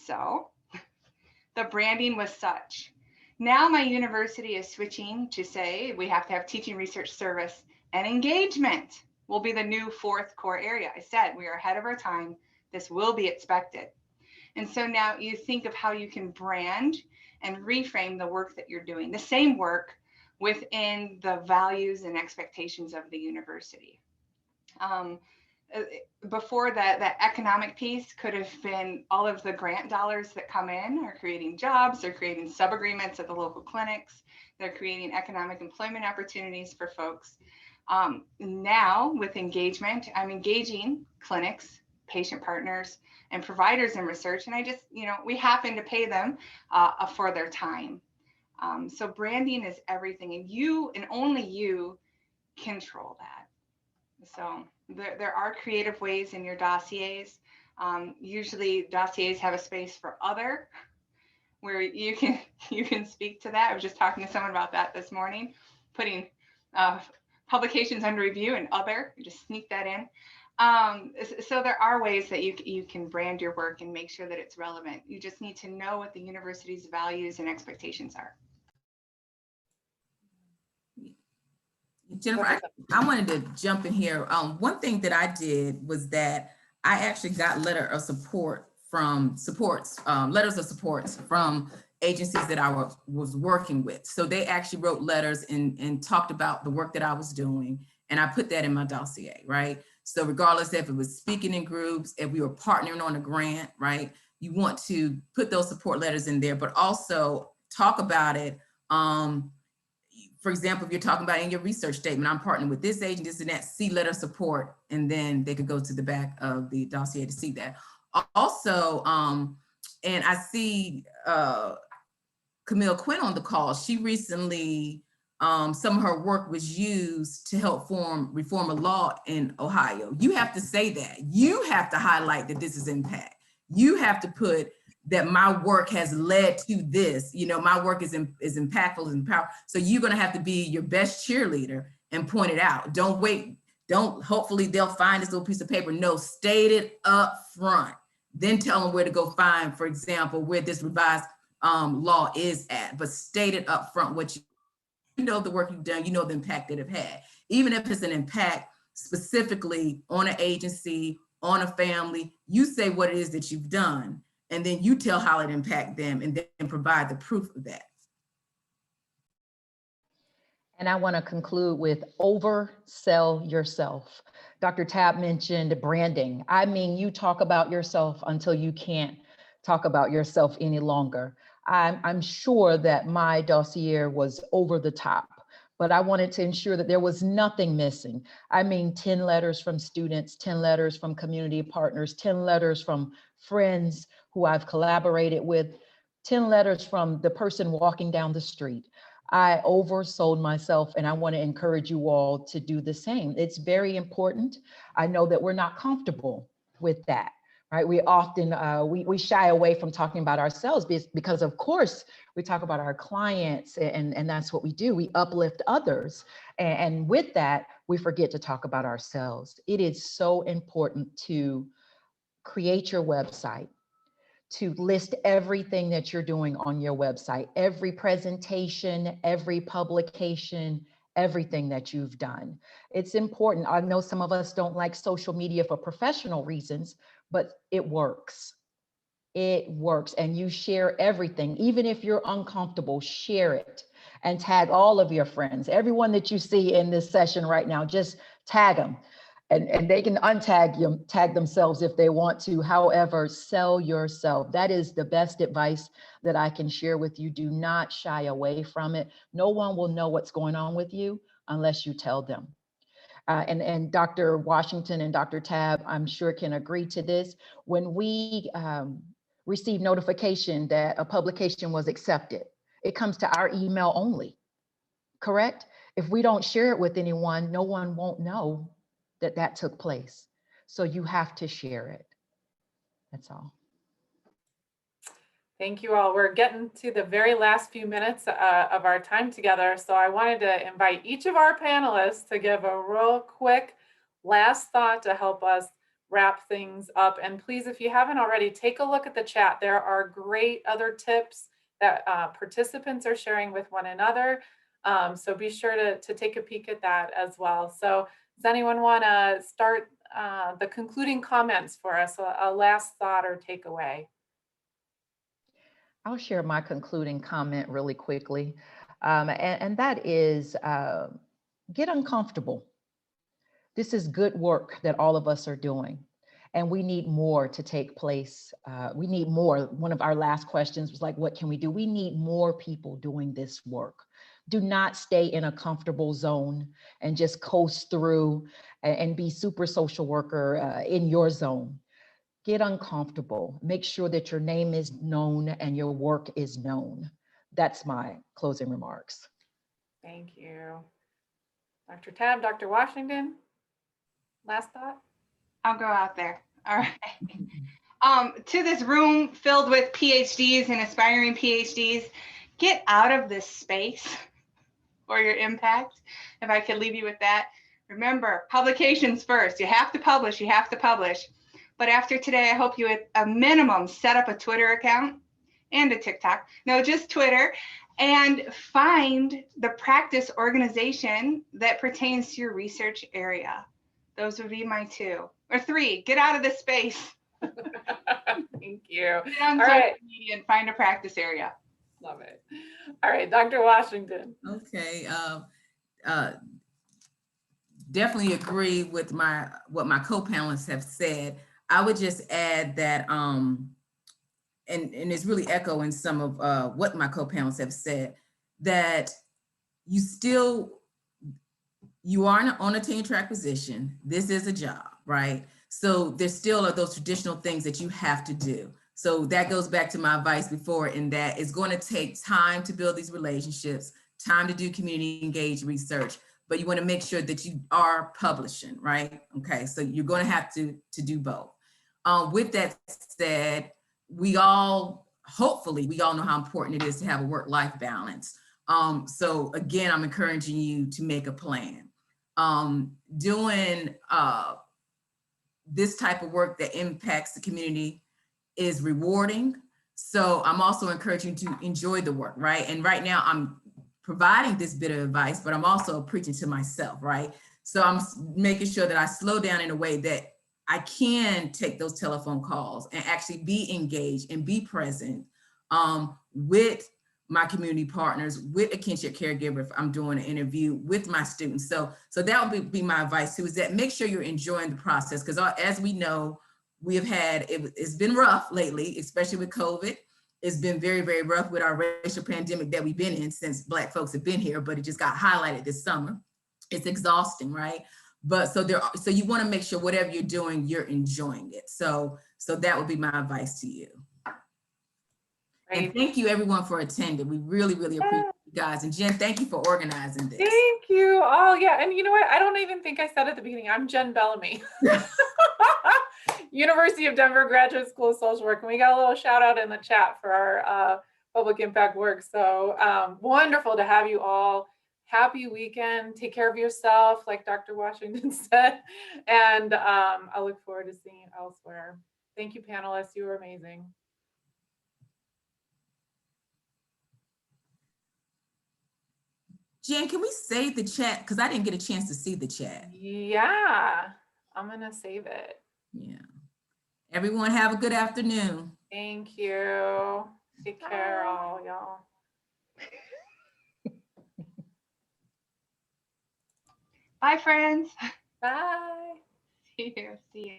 So the branding was such. Now my university is switching to say we have to have teaching, research, service, and engagement will be the new 4th core area. I said we are ahead of our time. This will be expected. And so now you think of how you can brand and reframe the work that you're doing, the same work within the values and expectations of the university. Before that, that economic piece could have been all of the grant dollars that come in are creating jobs, they're creating sub-agreements at the local clinics, they're creating economic employment opportunities for folks. Now with engagement, I'm engaging clinics, patient partners, and providers in research, and I just, we happen to pay them for their time. So branding is everything, and you and only you control that. So there are creative ways in your dossiers. Usually dossiers have a space for other, where you can speak to that. I was just talking to someone about that this morning, putting publications under review and other, you just sneak that in. So there are ways that you can brand your work and make sure that it's relevant. You just need to know what the university's values and expectations are.
Jennifer, I wanted to jump in here. One thing that I did was that I actually got letters of support from agencies that I was working with. So they actually wrote letters and talked about the work that I was doing. And I put that in my dossier, right? So regardless if it was speaking in groups, if we were partnering on a grant, right? You want to put those support letters in there, but also talk about it for example, if you're talking about in your research statement, I'm partnering with this agent, this and that, see letter of support, and then they could go to the back of the dossier to see that. Also, and I see Camille Quinn on the call. She recently, some of her work was used to help reform a law in Ohio. You have to say that. You have to highlight that this is impact. You have to put that my work has led to this. You know, my work is impactful and powerful. So you're going to have to be your best cheerleader and point it out. Don't wait. Don't, hopefully they'll find this little piece of paper. No, state it up front. Then tell them where to go find, for example, where this revised law is at, but state it up front what you know, the work you've done, you know, the impact that it had. Even if it's an impact specifically on an agency, on a family, you say what it is that you've done, and then you tell how it impacted them, and then provide the proof of that.
And I want to conclude with oversell yourself. Dr. Tabb mentioned branding. I mean, you talk about yourself until you can't talk about yourself any longer. I'm sure that my dossier was over the top, but I wanted to ensure that there was nothing missing. I mean, 10 letters from students, 10 letters from community partners, 10 letters from friends who I've collaborated with, 10 letters from the person walking down the street. I oversold myself, and I want to encourage you all to do the same. It's very important. I know that we're not comfortable with that, right? We often, we shy away from talking about ourselves because of course we talk about our clients, and that's what we do. We uplift others. And with that, we forget to talk about ourselves. It is so important to create your website, to list everything that you're doing on your website, every presentation, every publication, everything that you've done. It's important. I know some of us don't like social media for professional reasons, but it works. It works, and you share everything. Even if you're uncomfortable, share it and tag all of your friends. Everyone that you see in this session right now, just tag them. And they can tag themselves if they want to. However, sell yourself. That is the best advice that I can share with you. Do not shy away from it. No one will know what's going on with you unless you tell them. And Dr. Washington and Dr. Tabb, I'm sure can agree to this. When we receive notification that a publication was accepted, it comes to our email only, correct? If we don't share it with anyone, no one won't know that that took place. So you have to share it. That's all.
Thank you all. We're getting to the very last few minutes of our time together. So I wanted to invite each of our panelists to give a real quick last thought to help us wrap things up. And please, if you haven't already, take a look at the chat. There are great other tips that participants are sharing with one another. So be sure to take a peek at that as well. So does anyone want to start the concluding comments for us, a last thought or takeaway?
I'll share my concluding comment really quickly. And that is, get uncomfortable. This is good work that all of us are doing. And we need more to take place. We need more. One of our last questions was like, what can we do? We need more people doing this work. Do not stay in a comfortable zone and just coast through and be super social worker in your zone. Get uncomfortable. Make sure that your name is known and your work is known. That's my closing remarks.
Thank you. Dr. Tabb, Dr. Washington, last thought?
I'll go out there. All right. To this room filled with PhDs and aspiring PhDs, get out of this space for your impact. If I could leave you with that. Remember, publications first. You have to publish, you have to publish. But after today, I hope you at a minimum set up a Twitter account and a TikTok. No, just Twitter. And find the practice organization that pertains to your research area. Those would be my 2 or 3. Get out of this space.
Thank you.
Get on
All
social
right.
media and find a practice area.
Love it. All right, Dr. Washington.
Okay. Definitely agree with what my co-panelists have said. I would just add that, and it's really echoing some of what my co-panelists have said, that you are on a tenure track position. This is a job, right? So there still are those traditional things that you have to do. So that goes back to my advice before, in that it's going to take time to build these relationships, time to do community engaged research, but you want to make sure that you are publishing, right? Okay, so you're going to have to do both. With that said, hopefully we all know how important it is to have a work-life balance. So again, I'm encouraging you to make a plan. Doing this type of work that impacts the community is rewarding. So I'm also encouraging you to enjoy the work, right? And right now I'm providing this bit of advice, but I'm also preaching to myself, right? So I'm making sure that I slow down in a way that I can take those telephone calls and actually be engaged and be present with my community partners, with a kinship caregiver if I'm doing an interview, with my students. So that would be my advice too, is that make sure you're enjoying the process, because as we know, we have had, it's been rough lately, especially with COVID. It's been very, very rough with our racial pandemic that we've been in since Black folks have been here, but it just got highlighted this summer. It's exhausting, right? But so you want to make sure whatever you're doing, you're enjoying it. So that would be my advice to you.
Right.
And thank you everyone for attending. We really, really appreciate you guys. And Jen, thank you for organizing this.
Thank you. Oh yeah, and you know what? I don't even think I said at the beginning, I'm Jen Bellamy. University of Denver Graduate School of Social Work. And we got a little shout out in the chat for our public impact work. So wonderful to have you all. Happy weekend. Take care of yourself, like Dr. Washington said. And I look forward to seeing you elsewhere. Thank you, panelists. You were amazing.
Jen, can we save the chat? Because I didn't get a chance to see the chat.
Yeah, I'm going to save it.
Yeah. Everyone have a good afternoon.
Thank you. Take care, all y'all.
Bye, friends.
Bye.
See you. See you.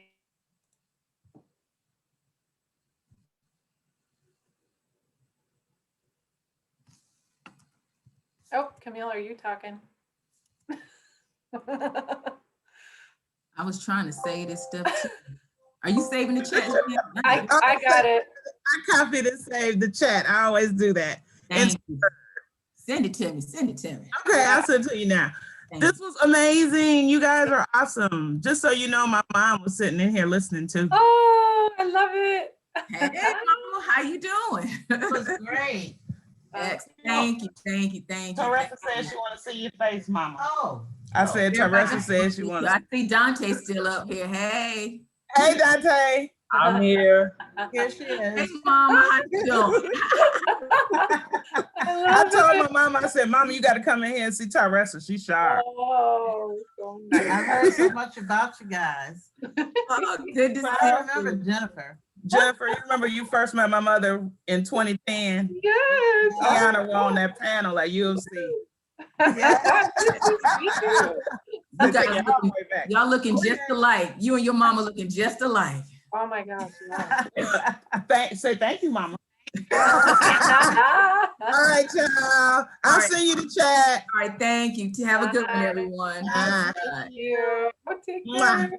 Oh, Camille, are you talking?
I was trying to say this stuff too. Are you saving the chat?
I got it.
I copied and saved the chat. I always do that.
Thank you. Send it to me. Send it to me.
Okay, I'll send it to you now. This was amazing. You guys are awesome. Just so you know, my mom was sitting in here listening too.
Oh, I love it.
Hey, Mama, how you doing?
It was great.
Thank you.
Tyreasa said she want to see your face, Mama.
Oh.
I said Tyreasa said she wants.
I see Dante still up here. Hey.
Hey, Dante.
I'm here.
Here she
Hey,
is.
Mama, how you doing?
I told my mom, I said, Mama, you got to come in here and see Tyreasa. She's sharp.
Oh, so nice.
I've heard so much about you guys.
Oh, good to
But
see
I remember
you.
Jennifer.
Jennifer, you remember you first met my mother in 2010?
Yes.
She and her were on that panel at UFC.
You guys y'all looking just alike. You and your mama looking just alike.
Oh my gosh. Yeah.
Say thank you, Mama.
All
All right, y'all. I'll send you the chat.
All right, thank you. Have a good one, everyone.
Bye.
Thank you. Take care.
Mwah.